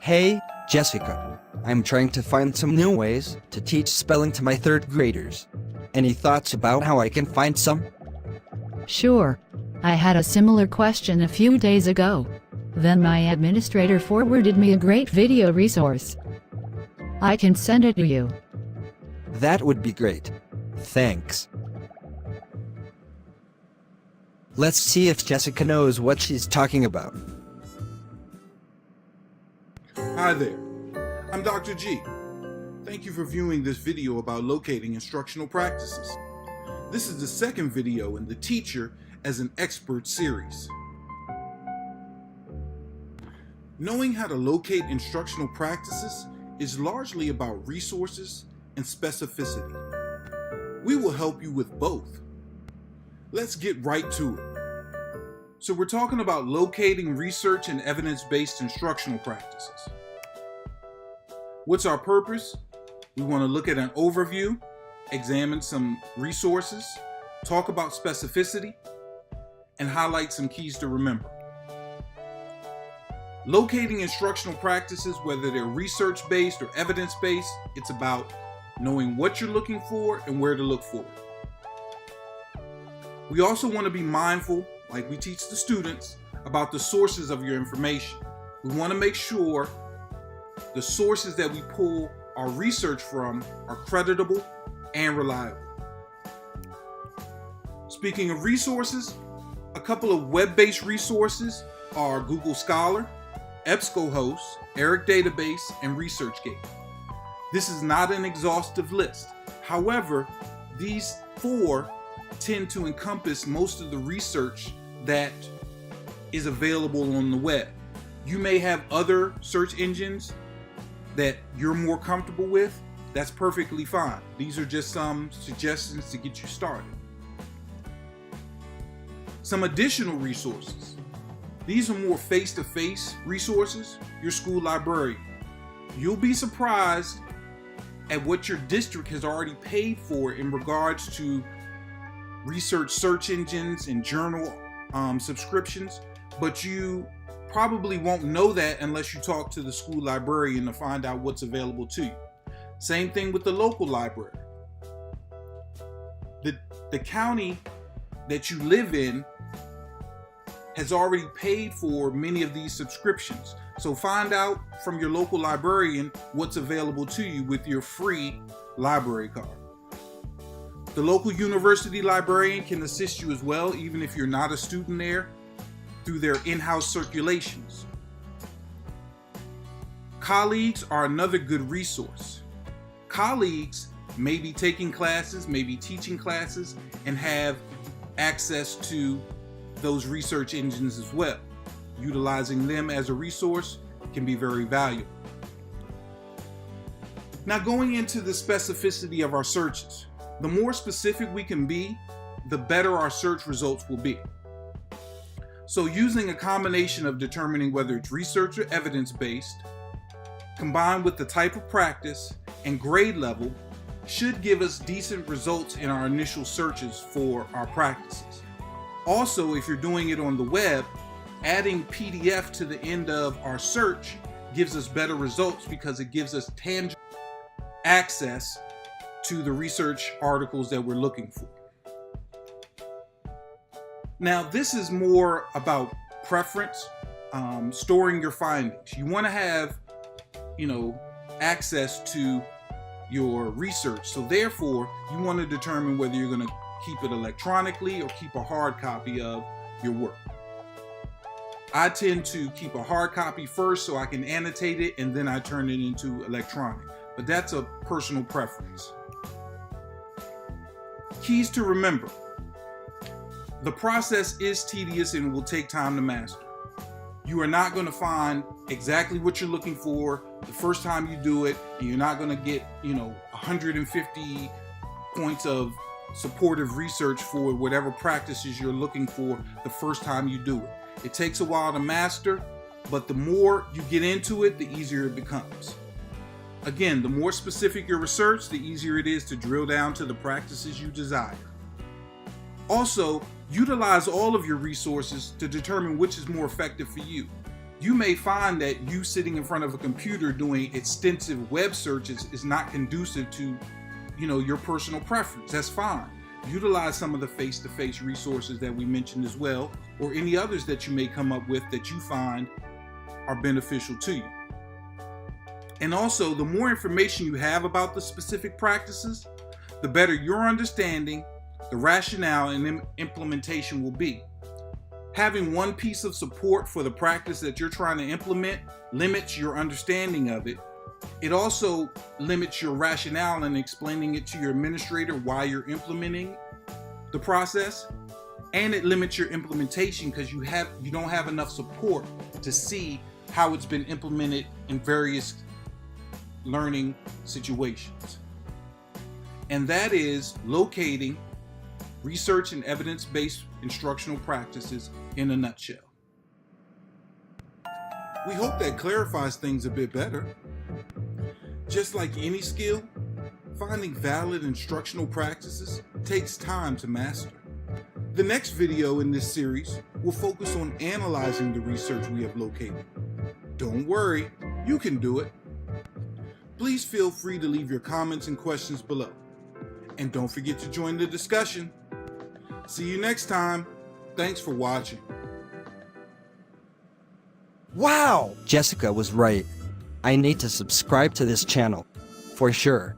Hey, Jessica. I'm trying to find some new ways to teach spelling to my third graders. Any thoughts about how I can find some? Sure. I had a similar question a few days ago. Then my administrator forwarded me a great video resource. I can send it to you. That would be great. Thanks. Let's see if Jessica knows what she's talking about. Hi there, I'm Dr. G. Thank you for viewing this video about locating instructional practices. This is the second video in the Teacher as an Expert series. Knowing how to locate instructional practices is largely about resources and specificity. We will help you with both. Let's get right to it. So we're talking about locating research and evidence-based instructional practices. What's our purpose? We want to look at an overview, examine some resources, talk about specificity, and highlight some keys to remember. Locating instructional practices, whether they're research-based or evidence-based, it's about knowing what you're looking for and where to look for it. We also want to be mindful, like we teach the students, about the sources of your information. We want to make sure the sources that we pull our research from are creditable and reliable. Speaking of resources, a couple of web-based resources are Google Scholar, EBSCOhost, ERIC Database, and ResearchGate. This is not an exhaustive list. However, these four tend to encompass most of the research that is available on the web. You may have other search engines that you're more comfortable with. That's perfectly fine. These are just some suggestions to get you started. Some additional resources. These are more face-to-face resources. Your school librarian. You'll be surprised at what your district has already paid for in regards to research search engines and journal subscriptions, but you probably won't know that unless you talk to the school librarian to find out what's available to you. Same thing with the local library. The county that you live in has already paid for many of these subscriptions. So find out from your local librarian what's available to you with your free library card. The local university librarian can assist you as well, even if you're not a student there, through their in-house circulations. Colleagues are another good resource. Colleagues may be taking classes, may be teaching classes, and have access to those research engines as well. Utilizing them as a resource can be very valuable. Now, going into the specificity of our searches, the more specific we can be, the better our search results will be. So using a combination of determining whether it's research or evidence-based, combined with the type of practice and grade level, should give us decent results in our initial searches for our practices. Also, if you're doing it on the web, adding PDF to the end of our search gives us better results because it gives us tangible access to the research articles that we're looking for. Now, this is more about preference, storing your findings. You want to have, access to your research. So therefore, you want to determine whether you're going to keep it electronically or keep a hard copy of your work. I tend to keep a hard copy first so I can annotate it and then I turn it into electronic. But that's a personal preference. Keys to remember. The process is tedious and will take time to master. You are not going to find exactly what you're looking for the first time you do it, and you're not going to get, 150 points of supportive research for whatever practices you're looking for the first time you do it. It takes a while to master, but the more you get into it, the easier it becomes. Again, the more specific your research, the easier it is to drill down to the practices you desire. Also, utilize all of your resources to determine which is more effective for you. You may find that you sitting in front of a computer doing extensive web searches is not conducive to, your personal preference. That's fine. Utilize some of the face-to-face resources that we mentioned as well, or any others that you may come up with that you find are beneficial to you. And also, the more information you have about the specific practices, the better your understanding, the rationale, and implementation will be. Having one piece of support for the practice that you're trying to implement limits your understanding of it. It also limits your rationale in explaining it to your administrator why you're implementing the process, and it limits your implementation because you don't have enough support to see how it's been implemented in various learning situations. And that is locating research and evidence-based instructional practices in a nutshell. We hope that clarifies things a bit better. Just like any skill, finding valid instructional practices takes time to master. The next video in this series will focus on analyzing the research we have located. Don't worry, you can do it. Please feel free to leave your comments and questions below. And don't forget to join the discussion. See you next time. Thanks for watching. Wow! Jessica was right. I need to subscribe to this channel. For sure.